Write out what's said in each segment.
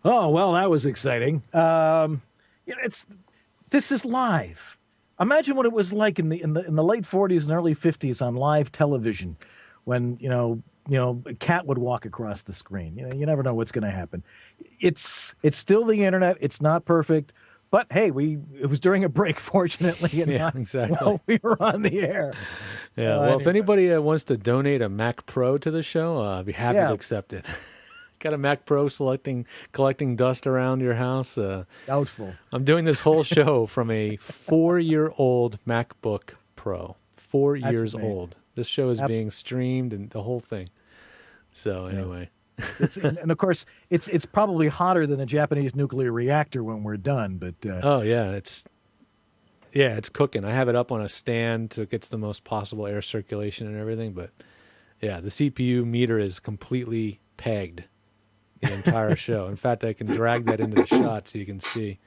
Oh, well, that was exciting. This is live. Imagine what it was like in the late 40s and early 50s on live television, when a cat would walk across the screen. You never know what's going to happen. It's still the internet. It's not perfect, but hey, it was during a break, fortunately, and Yeah, not exactly. while we were on the air. Yeah, well, if anybody wants to donate a Mac Pro to the show, I'd be happy to accept it. Got a Mac Pro collecting dust around your house? Doubtful. I'm doing this whole show from a 4-year-old MacBook Pro. 4 years old. This show is being streamed and the whole thing. So anyway. And of course, it's probably hotter than a Japanese nuclear reactor when we're done. But it's cooking. I have it up on a stand so it gets the most possible air circulation and everything. But yeah, the CPU meter is completely pegged the entire show. In fact, I can drag that into the shot so you can see.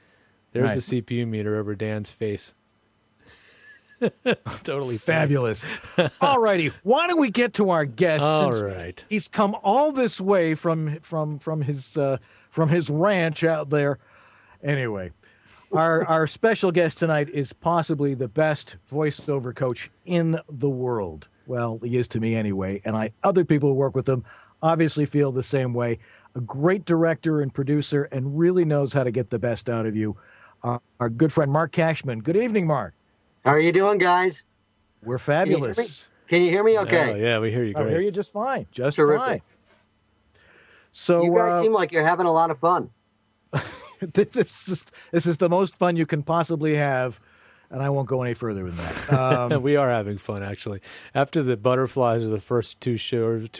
There's the CPU meter over Dan's face. Totally fabulous. All righty, why don't we get to our guest? All right, he's come all this way from his ranch out there. Anyway, our special guest tonight is possibly the best voiceover coach in the world. Well, he is to me anyway, and other people who work with him obviously feel the same way. A great director and producer, and really knows how to get the best out of you. Our good friend Marc Cashman. Good evening, Marc. How are you doing, guys? We're fabulous. Can you hear me okay? Oh, yeah, we hear you great. I hear you just fine. Just terrific. Fine. So you guys seem like you're having a lot of fun. This is the most fun you can possibly have, and I won't go any further than that. We are having fun, actually. After the butterflies of the first two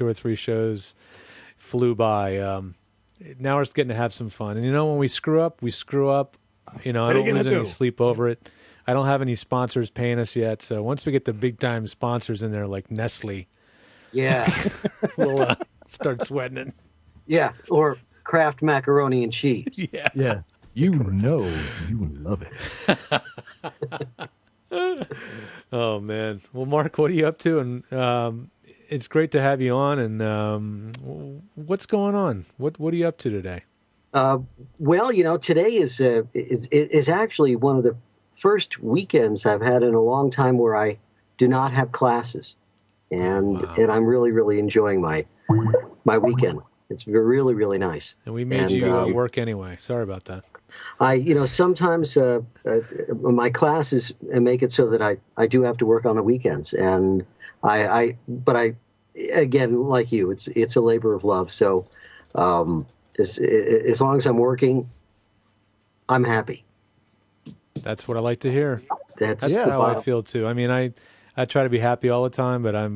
or three shows flew by, now we're just getting to have some fun. And when we screw up, we screw up. I don't lose any sleep over it. I don't have any sponsors paying us yet, so once we get the big-time sponsors in there like Nestle, we'll start sweating it. Yeah, or Kraft macaroni and cheese. Yeah. You love it. Oh, man. Well, Marc, what are you up to? And it's great to have you on. And what's going on? What are you up to today? Well, today is actually one of the first weekends I've had in a long time where I do not have classes, and I'm really, really enjoying my weekend. It's really, really nice. And we made you work anyway. Sorry about that. Sometimes my classes make it so that I do have to work on the weekends, and but again, like you, it's a labor of love. So as long as I'm working, I'm happy. That's what I like to hear. That's how I feel too. I mean, I try to be happy all the time, but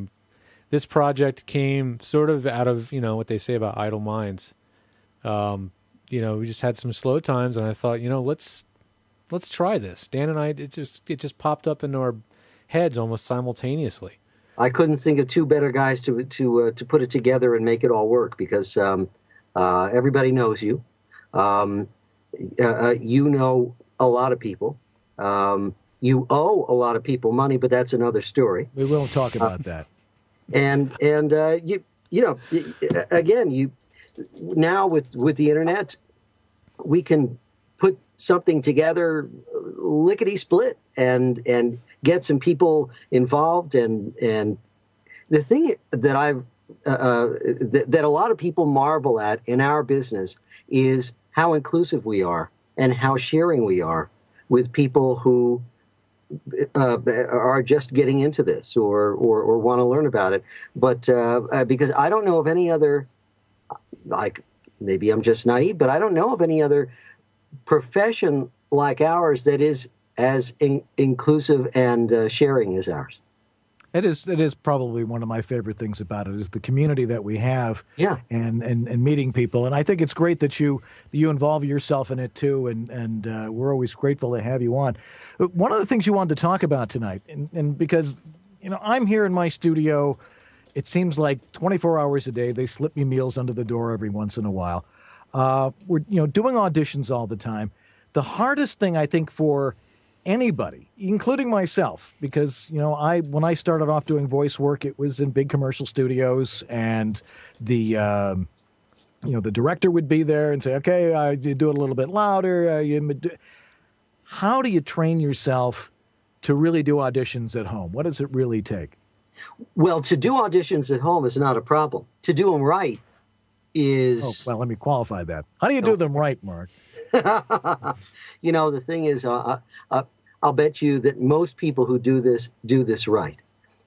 this project came sort of out of, what they say about idle minds. We just had some slow times, and I thought, let's try this. Dan and I, it just popped up into our heads almost simultaneously. I couldn't think of two better guys to put it together and make it all work, because everybody knows you. You know a lot of people. You owe a lot of people money, but that's another story. We won't talk about that. And again, now with the internet, we can put something together lickety split and get some people involved. And the thing that that a lot of people marvel at in our business is how inclusive we are and how sharing we are with people who are just getting into this or want to learn about it. But because I don't know of any other, like, maybe I'm just naive, but I don't know of any other profession like ours that is as inclusive and sharing as ours. It is probably one of my favorite things about it, is the community that we have, and meeting people. And I think it's great that you involve yourself in it too, and we're always grateful to have you on. One of the things you wanted to talk about tonight, and because I'm here in my studio, it seems like 24 hours a day. They slip me meals under the door every once in a while. We're doing auditions all the time. The hardest thing, I think, for anybody, including myself, because when I started off doing voice work, it was in big commercial studios, and the the director would be there and say, okay, you do it a little bit louder. How do you train yourself to really do auditions at home? What does it really take? Well, to do auditions at home is not a problem. To do them right is... Oh, well, let me qualify that. How do you do them right, Mark? The thing is, I'll bet you that most people who do this right.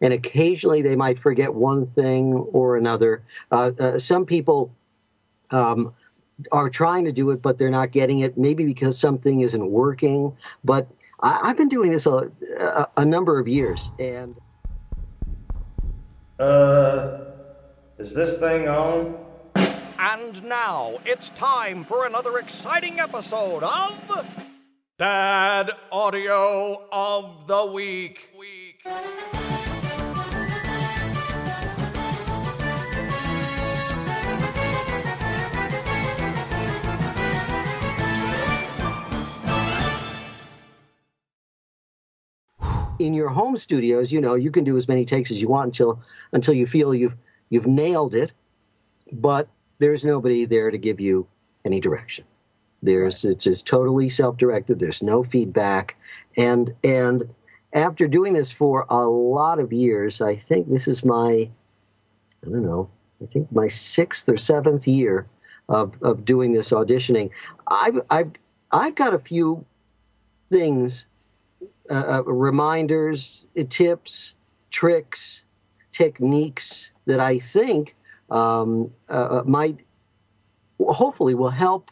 And occasionally they might forget one thing or another. Some people are trying to do it, but they're not getting it, maybe because something isn't working. But I've been doing this a number of years. And is this thing on? And now it's time for another exciting episode of Dad Audio of the Week. In your home studios, you can do as many takes as you want until you feel you've nailed it, but there's nobody there to give you any direction. It's just totally self-directed. There's no feedback, and after doing this for a lot of years, I think this is my 6th or 7th year of doing this auditioning. I've got a few things. Reminders, tips, tricks, techniques that I think might hopefully will help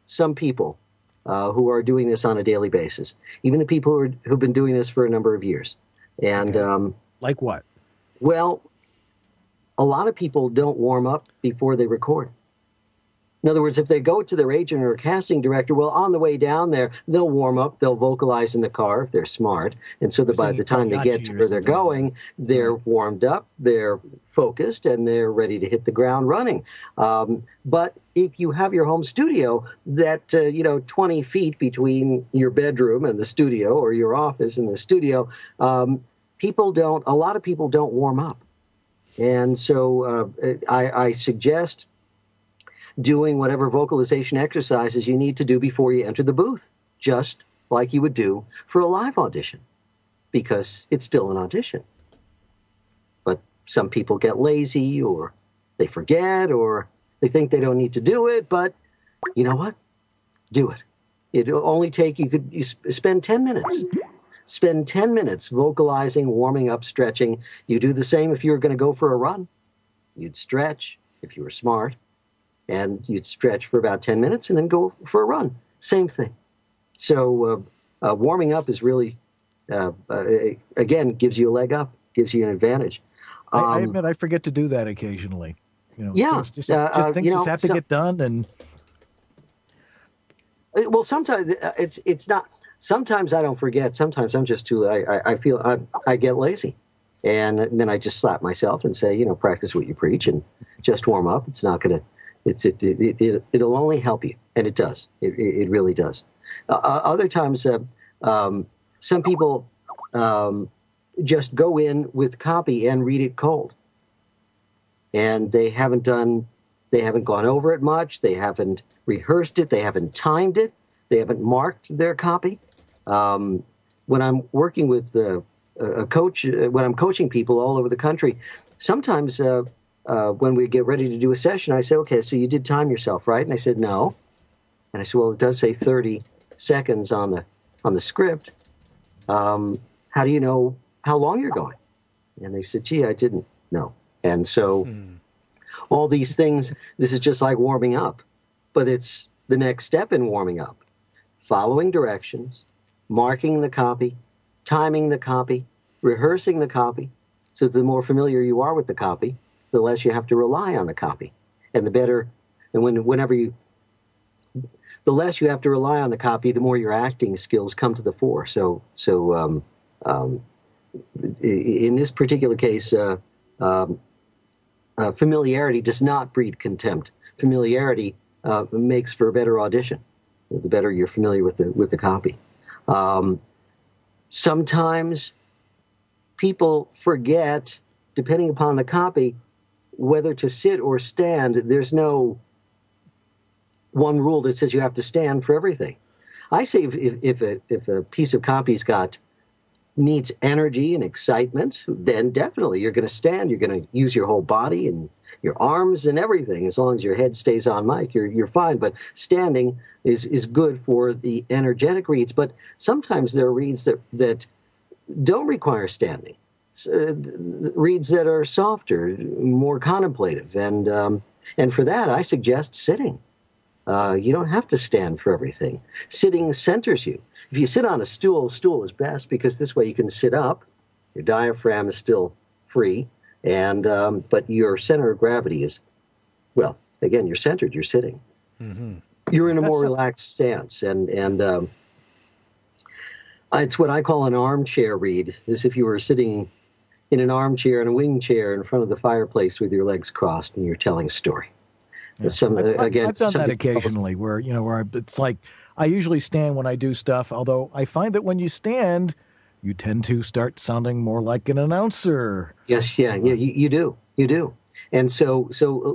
some people who are doing this on a daily basis, even the people who've been doing this for a number of years. And like what? Well, a lot of people don't warm up before they record. In other words, if they go to their agent or casting director, well, on the way down there, they'll warm up, they'll vocalize in the car if they're smart. And so that by the time they get to where they're going, they're warmed up, they're focused, and they're ready to hit the ground running. But if you have your home studio that, 20 feet between your bedroom and the studio, or your office and the studio, a lot of people don't warm up. And so I suggest doing whatever vocalization exercises you need to do before you enter the booth, just like you would do for a live audition, because it's still an audition. But some people get lazy, or they forget, or they think they don't need to do it, but you know what? Do it. It'll only take, you spend 10 minutes. Spend 10 minutes vocalizing, warming up, stretching. You do the same if you were going to go for a run. You'd stretch if you were smart. And you'd stretch for about 10 minutes and then go for a run. Same thing. So warming up is really, again, gives you a leg up, gives you an advantage. I admit I forget to do that occasionally. Yeah. Just things just have to get done. And well, sometimes it's not. Sometimes I don't forget. Sometimes I'm just too. I feel I get lazy, and then I just slap myself and say, practice what you preach and just warm up. It's not going to. It'll only help you, and it does. It really does. Other times, some people just go in with copy and read it cold, and they haven't gone over it much. They haven't rehearsed it. They haven't timed it. They haven't marked their copy. When I'm working with a coach, when I'm coaching people all over the country, sometimes. When we get ready to do a session, I say, okay, so you did time yourself, right? And they said, no. And I said, well, it does say 30 seconds on the script. How do you know how long you're going? And they said, gee, I didn't know. And so all these things, this is just like warming up, but it's the next step in warming up. Following directions, marking the copy, timing the copy, rehearsing the copy. So the more familiar you are with the copy, the less you have to rely on the copy, and the better. And the less you have to rely on the copy, the more your acting skills come to the fore. So in this particular case, familiarity does not breed contempt. Familiarity makes for a better audition. The better you're familiar with the copy. Sometimes people forget, depending upon the copy, whether to sit or stand. There's no one rule that says you have to stand for everything. I say if a piece of copy's needs energy and excitement, then definitely you're going to stand. You're going to use your whole body and your arms and everything. As long as your head stays on mic, you're fine. But standing is good for the energetic reads. But sometimes there are reads that don't require standing. Reads that are softer, more contemplative, and for that I suggest sitting. You don't have to stand for everything. Sitting centers you. If you sit on a stool is best because this way you can sit up. Your diaphragm is still free, and but your center of gravity is, well, again, you're centered. You're sitting. Mm-hmm. You're in a more relaxed stance, and it's what I call an armchair read. As if you were sitting in an armchair in a wing chair in front of the fireplace with your legs crossed, and you're telling a story. Yeah. I've done that occasionally, where it's like I usually stand when I do stuff. Although I find that when you stand, you tend to start sounding more like an announcer. Yes, you do. And so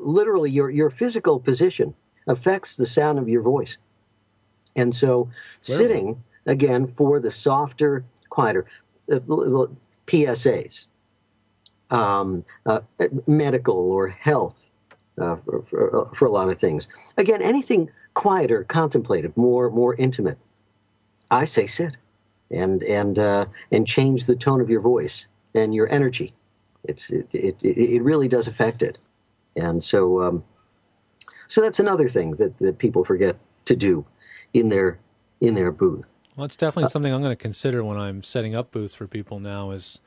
literally, your physical position affects the sound of your voice. And so, sitting again for the softer, quieter PSAs, medical or health. For a lot of things. Again, anything quieter, contemplative, more intimate. I say sit, and change the tone of your voice and your energy. It really does affect it, and so that's another thing that people forget to do in their booth. Well, it's definitely something I'm going to consider when I'm setting up booths for people now. Is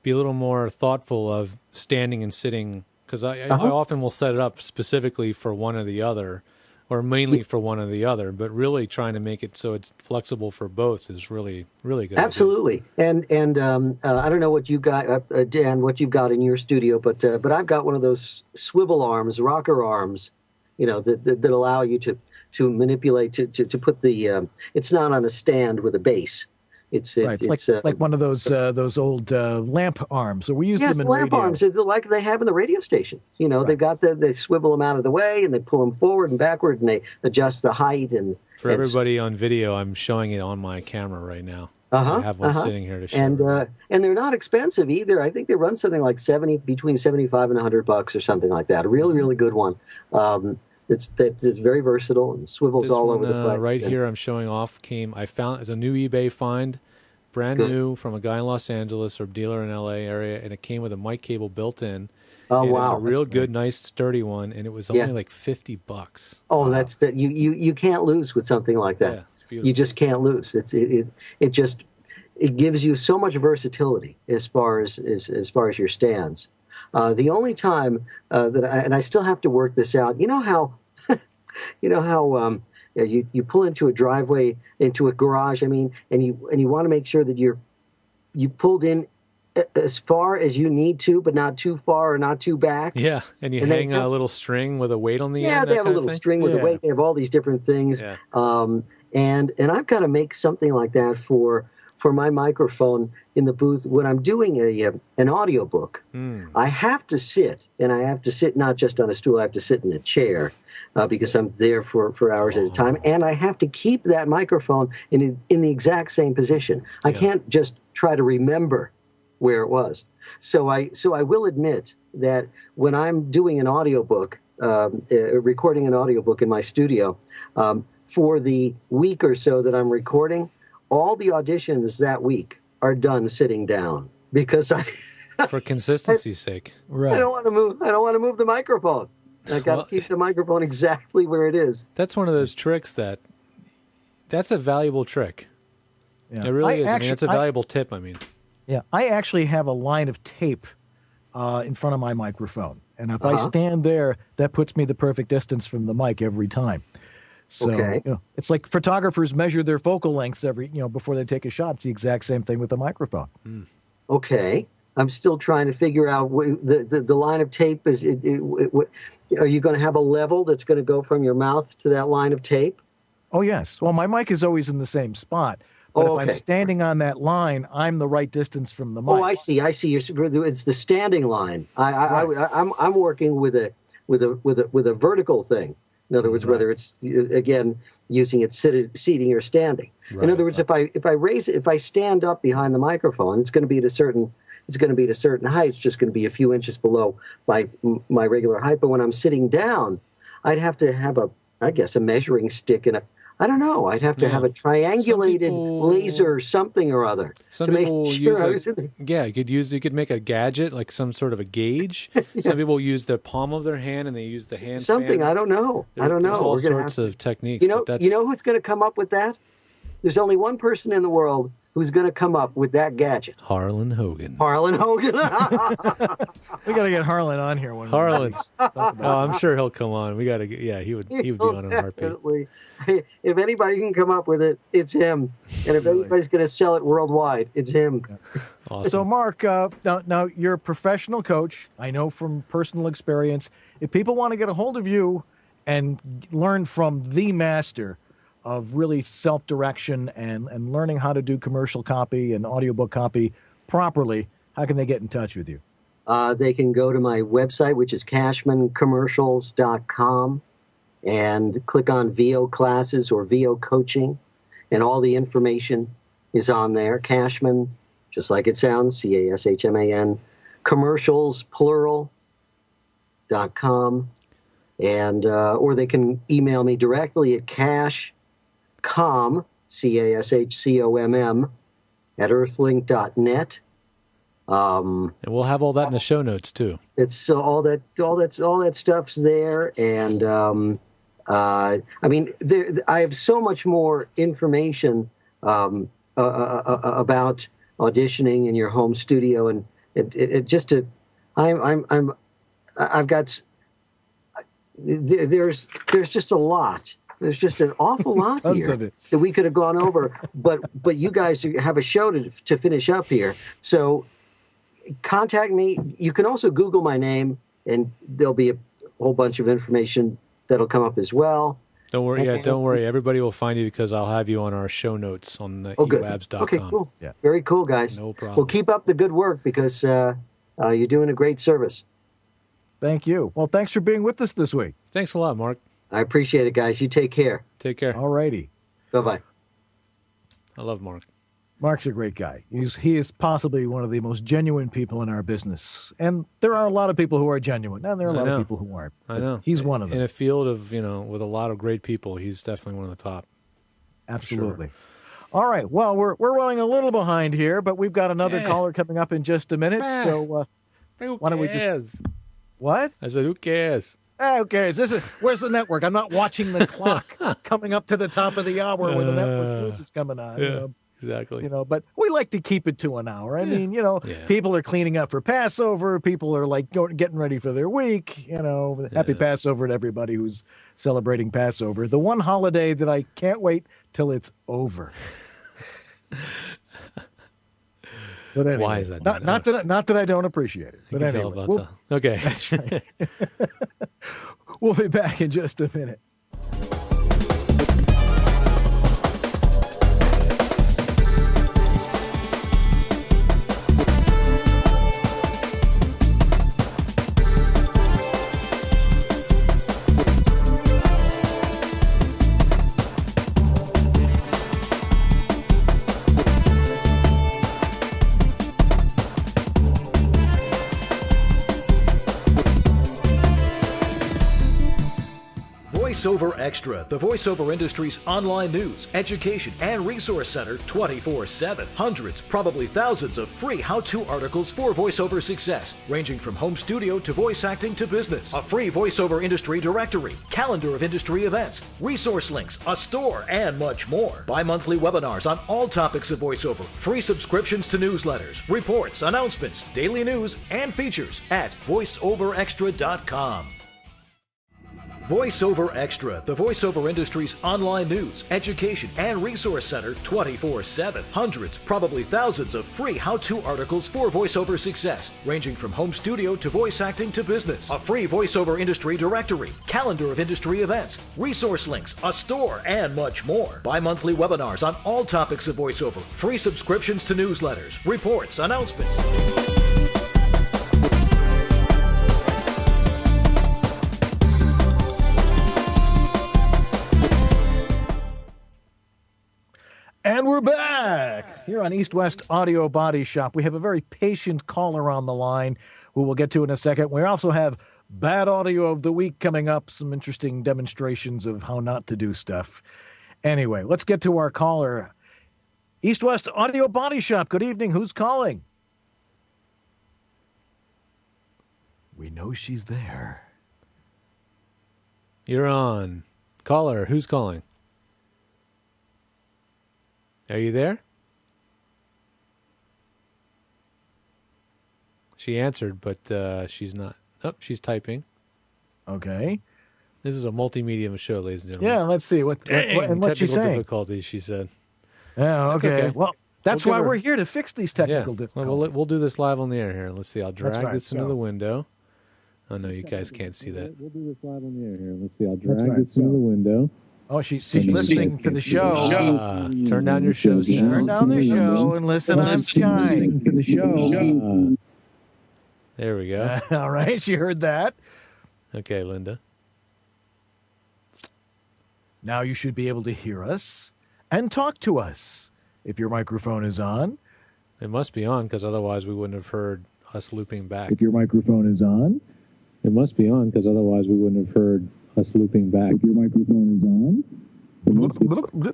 be a little more thoughtful of standing and sitting. Because I often will set it up specifically for one or the other, or mainly for one or the other, but really trying to make it so it's flexible for both is really, really good. Absolutely. And I don't know what you got, Dan, what you've got in your studio, but I've got one of those swivel arms, rocker arms, that allow you to manipulate, to put the, it's not on a stand with a base. It's like one of those old lamp arms. So we use them in lamp radio. arms. It's like they have in the radio stations. They've got they swivel them out of the way and they pull them forward and backward and they adjust the height. And for everybody on video, I'm showing it on my camera right now. I have one sitting here to show. And they're not expensive either. I think they run something like between $75 and $100 or something like that. A really, really good one. It's very versatile and swivels all over the place. Right here I'm showing off I found it's a new eBay find, brand new from a guy in Los Angeles or dealer in LA area, and it came with a mic cable built in. Oh, wow. It's a real good, nice, sturdy one, and it was only like $50. Oh, wow. That's that you can't lose with something like that. Yeah, it's beautiful. You just can't lose. It gives you so much versatility as far as your stands. The only time and I still have to work this out. You know how you pull into a driveway, into a garage. I mean, and you want to make sure that you pulled in as far as you need to, but not too far or not too back. Yeah, and you hang a little string with a weight on the end. Yeah, they have a little string with a weight. They have all these different things. Yeah. And I've got to make something like that for my microphone in the booth when I'm doing an audiobook. I have to sit, and I have to sit not just on a stool. I have to sit in a chair because I'm there for hours at a time, and I have to keep that microphone in the exact same position. I can't just try to remember where it was. So I will admit that when I'm doing an audiobook, recording an audiobook in my studio, for the week or so that I'm recording, all the auditions that week are done sitting down because for consistency's sake. Right. I don't want to move the microphone. I got to keep the microphone exactly where it is. That's one of those tricks that's a valuable trick. Yeah. It really is. It's a valuable tip. Yeah, I actually have a line of tape in front of my microphone, and if I stand there, that puts me the perfect distance from the mic every time. So it's like photographers measure their focal lengths before they take a shot. It's the exact same thing with the microphone. Okay, I'm still trying to figure out the line of tape. Are you going to have a level that's going to go from your mouth to that line of tape? Oh yes. Well, my mic is always in the same spot. But if I'm standing on that line, I'm the right distance from the mic. Oh, I see. It's the standing line. I'm working with a vertical thing. In other words, whether it's, again, using it seating or standing. Right. In other words, if I stand up behind the microphone, it's going to be at a certain height. It's just going to be a few inches below my regular height. But when I'm sitting down, I'd have to have a measuring stick and I'd have to have a triangulated laser or something or other. Some people you could make a gadget, like some sort of a gauge. Yeah. Some people use the palm of their hand and they use the hand something. span. I don't know. There's all sorts of techniques. You know who's going to come up with that? There's only one person in the world who's going to come up with that gadget. Harlan Hogan. Harlan Hogan. We got to get Harlan on here. Harlan. I'm sure he'll come on. We got to get. Yeah, he would be on in a heartbeat. If anybody can come up with it, it's him. And if anybody's going to sell it worldwide, it's him. Awesome. So, Marc, now you're a professional coach. I know from personal experience. If people want to get a hold of you and learn from the master of really self-direction and learning how to do commercial copy and audiobook copy properly, how can they get in touch with you? They can go to my website, which is cashmancommercials.com, and click on VO classes or VO coaching, and all the information is on there. Cashman, just like it sounds, CASHMAN, commercials, plural.com, and or they can email me directly at cashcomm, CASHCOMM, at earthlink.net. And we'll have all that in the show notes too. It's all that stuff's there, and I have so much more information about auditioning in your home studio, and there's just a lot. There's just an awful lot here that we could have gone over, but you guys have a show to finish up here. So contact me. You can also Google my name, and there'll be a whole bunch of information that'll come up as well. Don't worry. Yeah, don't worry. Everybody will find you because I'll have you on our show notes on the EWABS.com. Okay, cool. Yeah. Very cool, guys. No problem. Well, keep up the good work because you're doing a great service. Thank you. Well, thanks for being with us this week. Thanks a lot, Marc. I appreciate it, guys. You take care. Take care. All righty. Bye-bye. I love Marc. Marc's a great guy. He is possibly one of the most genuine people in our business. And there are a lot of people who are genuine, and there are a lot of people who aren't. I know. He's one of them. In a field of, with a lot of great people, he's definitely one of the top. Absolutely. Sure. All right. Well, we're running a little behind here, but we've got another caller coming up in just a minute. So why don't we just... What? I said, who cares? Who cares? Where's the network? I'm not watching the clock coming up to the top of the hour where the network news is coming on. Yeah, exactly. But we like to keep it to an hour. I mean, people are cleaning up for Passover. People are like getting ready for their week. Happy Passover to everybody who's celebrating Passover. The one holiday that I can't wait till it's over. But anyway, why is that? Not that I don't appreciate it. But anyway, okay. That's right. We'll be back in just a minute. VoiceOver Extra, the voiceover industry's online news, education, and resource center 24/7. Hundreds, probably thousands of free how-to articles for voiceover success, ranging from home studio to voice acting to business. A free voiceover industry directory, calendar of industry events, resource links, a store, and much more. Bi-monthly webinars on all topics of voiceover, free subscriptions to newsletters, reports, announcements, daily news, and features at voiceoverextra.com. VoiceOver Extra, the voiceover industry's online news, education, and resource center 24/7. Hundreds, probably thousands of free how-to articles for voiceover success, ranging from home studio to voice acting to business. A free voiceover industry directory, calendar of industry events, resource links, a store, and much more. Bi-monthly webinars on all topics of voiceover, free subscriptions to newsletters, reports, announcements. And we're back here on East West Audio Body Shop. We have a very patient caller on the line who we'll get to in a second. We also have Bad Audio of the Week coming up, some interesting demonstrations of how not to do stuff. Anyway, let's get to our caller. East West Audio Body Shop, good evening. Who's calling? We know she's there. You're on. Caller, who's calling? Are you there? She answered, but she's not. Oh, she's typing. Okay. This is a multimedia show, ladies and gentlemen. Yeah, let's see. What's she technical saying? difficulties, she said. Oh, okay. Well, that's why we're here to fix these technical difficulties. Well, we'll do this live on the air here. Let's see. I'll drag this into the window. Oh, no, you guys can't see that. We'll do this live on the air here. Let's see. I'll drag this into the window. Oh, she's listening to the show. Turn down your show. Turn down the show and listen on Skype to the show. There we go. All right, she heard that. Okay, Linda. Now you should be able to hear us and talk to us if your microphone is on. It must be on, because otherwise we wouldn't have heard us looping back. If your microphone is on. It must be on, because otherwise we wouldn't have heard us looping back. If your microphone is on.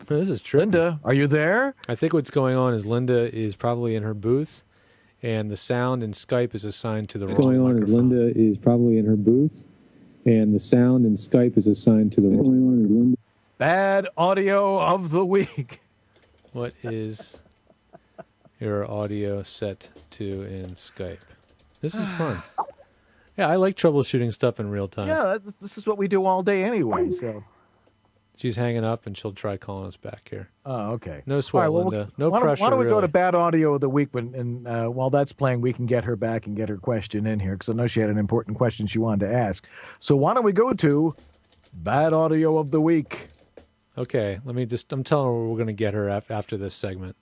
This is true. Linda, are you there? I think what's going on is Linda is probably in her booth, and the sound in Skype is assigned to the wrong microphone. What's going on is Linda is probably in her booth, and the sound in Skype is assigned to the wrong. Bad Audio of the Week. What is your audio set to in Skype? This is fun. Yeah, I like troubleshooting stuff in real time. Yeah, this is what we do all day anyway. So she's hanging up, and she'll try calling us back here. Oh, okay. No sweat, Linda. No pressure. Why don't we go to Bad Audio of the Week, and while that's playing, we can get her back and get her question in here, because I know she had an important question she wanted to ask. So why don't we go to Bad Audio of the Week? Okay, I'm telling her we're going to get her after this segment.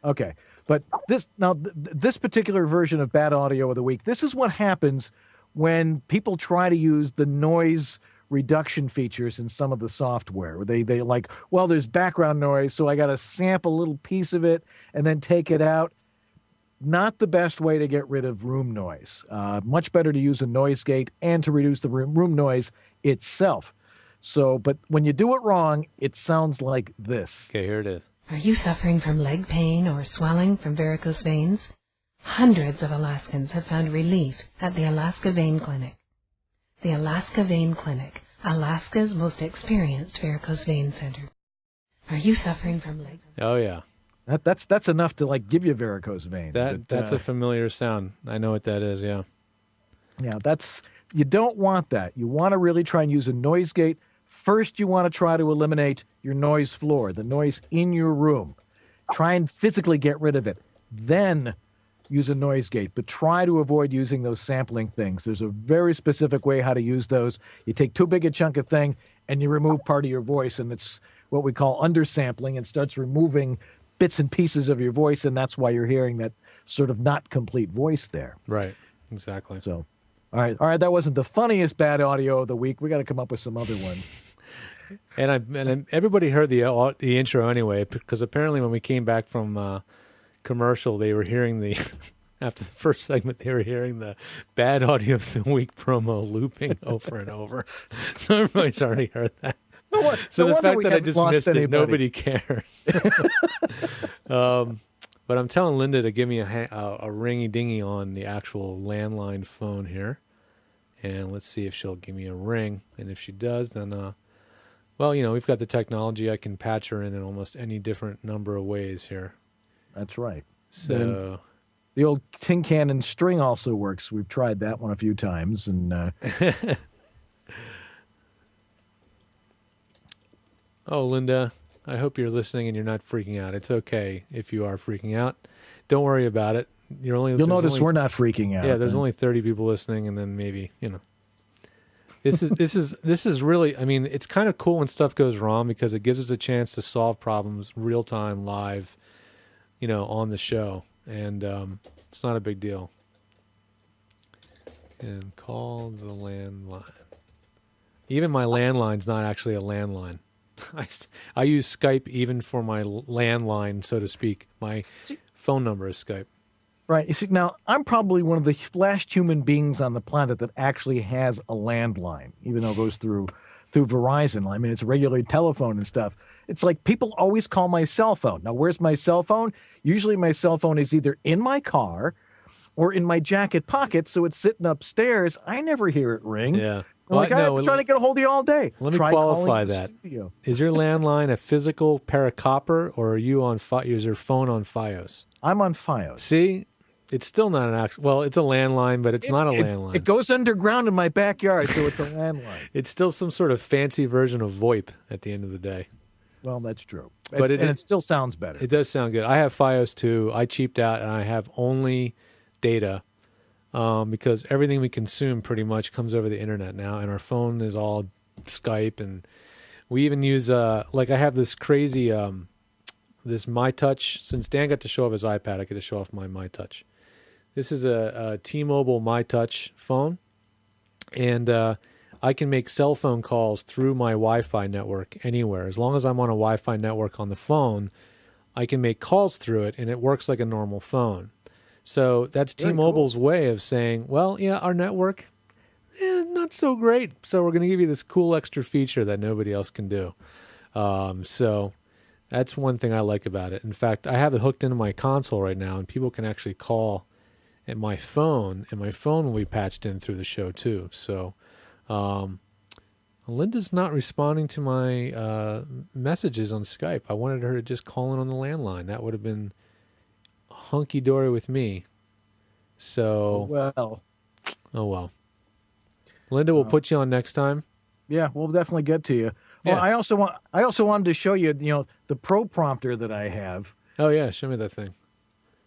Okay, but this particular version of Bad Audio of the Week, this is what happens when people try to use the noise reduction features in some of the software. They like, well, there's background noise, so I got to sample a little piece of it and then take it out. Not the best way to get rid of room noise. Much better to use a noise gate and to reduce the room noise itself. So, but when you do it wrong, it sounds like this. Okay, here it is. Are you suffering from leg pain or swelling from varicose veins? Hundreds of Alaskans have found relief at the Alaska Vein Clinic. The Alaska Vein Clinic, Alaska's most experienced varicose vein center. Are you suffering from leg? Oh yeah, that's enough to like give you varicose veins. That's a familiar sound. I know what that is. Yeah. Yeah, you don't want that. You want to really try and use a noise gate. First, you want to try to eliminate your noise floor, the noise in your room. Try and physically get rid of it. Then use a noise gate, but try to avoid using those sampling things. There's a very specific way how to use those. You take too big a chunk of thing and you remove part of your voice, and it's what we call undersampling, and starts removing bits and pieces of your voice, and that's why you're hearing that sort of not complete voice there. Right, exactly. So, all right, that wasn't the funniest Bad Audio of the Week. We got to come up with some other ones. And everybody heard the intro anyway, because apparently when we came back from commercial, they were hearing after the first segment, they were hearing the Bad Audio of the Week promo looping over and over. So everybody's already heard that. So the fact that I just missed it, nobody cares. But I'm telling Linda to give me a ringy-dingy on the actual landline phone here. And let's see if she'll give me a ring. And if she does, then, we've got the technology. I can patch her in almost any different number of ways here. That's right. So and the old tin can and string also works. We've tried that one a few times. And oh, Linda, I hope you're listening and you're not freaking out. It's okay if you are freaking out. Don't worry about it. You'll notice we're not freaking out. Yeah, there's only 30 people listening, and then maybe, This is really, I mean, it's kind of cool when stuff goes wrong, because it gives us a chance to solve problems real time, live, on the show, and it's not a big deal. And call the landline. Even my landline's not actually a landline. I use Skype even for my landline, so to speak. My phone number is Skype. Right. You see, now, I'm probably one of the last human beings on the planet that actually has a landline, even though it goes through Verizon. I mean, it's a regular telephone and stuff. It's like people always call my cell phone. Now, where's my cell phone? Usually my cell phone is either in my car or in my jacket pocket, so it's sitting upstairs. I never hear it ring. Yeah. I'm I've been trying to get a hold of you all day. Let me qualify that. Is your landline a physical pair of copper, or are you on is your phone on Fios? I'm on Fios. See? It's still not an actual... Well, it's a landline, but it's not a landline. It goes underground in my backyard, so it's a landline. It's still some sort of fancy version of VoIP at the end of the day. Well, that's true. But it still sounds better. It does sound good. I have Fios, too. I cheaped out, and I have only data because everything we consume pretty much comes over the internet now, and our phone is all Skype, and we even use... like, I have this crazy... this MyTouch. Since Dan got to show off his iPad, I get to show off my MyTouch. This is a T-Mobile MyTouch phone, and I can make cell phone calls through my Wi-Fi network anywhere. As long as I'm on a Wi-Fi network on the phone, I can make calls through it, and it works like a normal phone. So that's T-Mobile's way of saying, well, yeah, our network, not so great, so we're going to give you this cool extra feature that nobody else can do. So that's one thing I like about it. In fact, I have it hooked into my console right now, and people can actually call at my phone, and my phone will be patched in through the show too. So Linda's not responding to my messages on Skype. I wanted her to just call in on the landline. That would have been hunky-dory with me. So, oh well. Linda, we'll put you on next time. Yeah, we'll definitely get to you. Well, Yeah. I also wanted to show you, the pro prompter that I have. Oh yeah, show me that thing.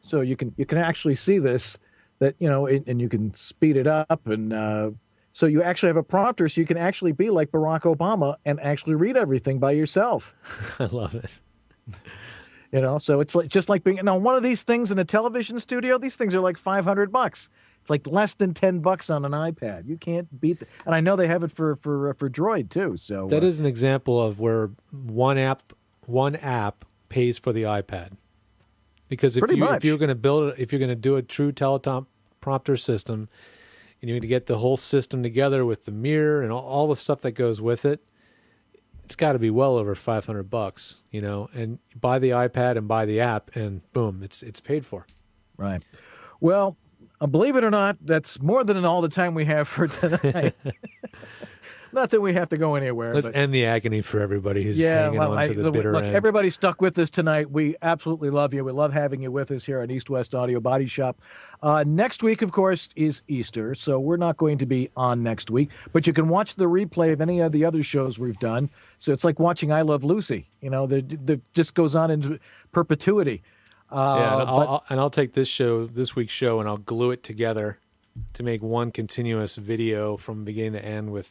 So you can actually see this, that and you can speed it up, and so you actually have a prompter, so you can actually be like Barack Obama and actually read everything by yourself. I love it. So it's just like being one of these things in a television studio. These things are like $500. It's like less than $10 on an iPad. You can't beat that. And I know they have it for Droid too. So that is an example of where one app pays for the iPad. Because if you're going to do a true teleprompter system, and you're going to get the whole system together with the mirror and all the stuff that goes with it, it's got to be well over $500, and buy the iPad and buy the app, and boom, it's paid for. Right. Well, believe it or not, that's more than all the time we have for tonight. Not that we have to go anywhere. Let's end the agony for everybody who's hanging on to the bitter end. Everybody stuck with us tonight. We absolutely love you. We love having you with us here on East West Audio Body Shop. Next week, of course, is Easter, so we're not going to be on next week. But you can watch the replay of any of the other shows we've done. So it's like watching I Love Lucy. That just goes on into perpetuity. I'll take this week's show, and I'll glue it together to make one continuous video from beginning to end with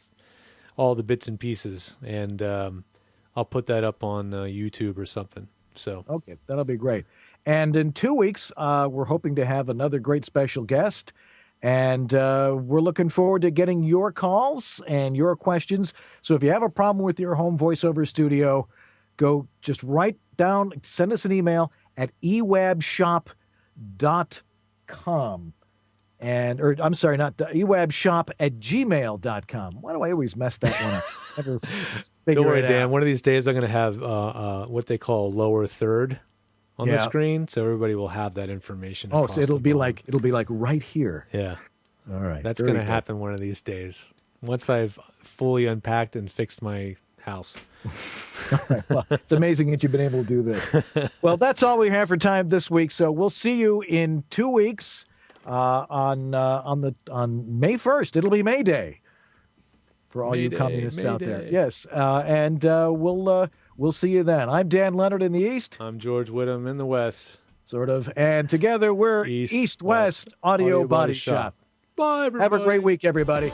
all the bits and pieces, and I'll put that up on YouTube or something. So okay, that'll be great. And in 2 weeks, we're hoping to have another great special guest, and we're looking forward to getting your calls and your questions. So if you have a problem with your home voiceover studio, go just write down, send us an email at ewabshop.com. Or I'm sorry, not ewabshop@gmail.com. Why do I always mess that one up? Never Don't worry, Dan. One of these days I'm going to have what they call lower third on the screen, so everybody will have that information. Oh, so it'll be like right here. Yeah. All right. That's going to happen one of these days. Once I've fully unpacked and fixed my house. All right. Well, it's amazing that you've been able to do this. Well, that's all we have for time this week. So we'll see you in 2 weeks. On May 1st. It'll be May Day for all you communists out there. Yes, and we'll see you then. I'm Dan Lenard in the East. I'm George Whittam in the West. Sort of. And together we're East West Audio Body Shop. Bye, everybody. Have a great week, everybody.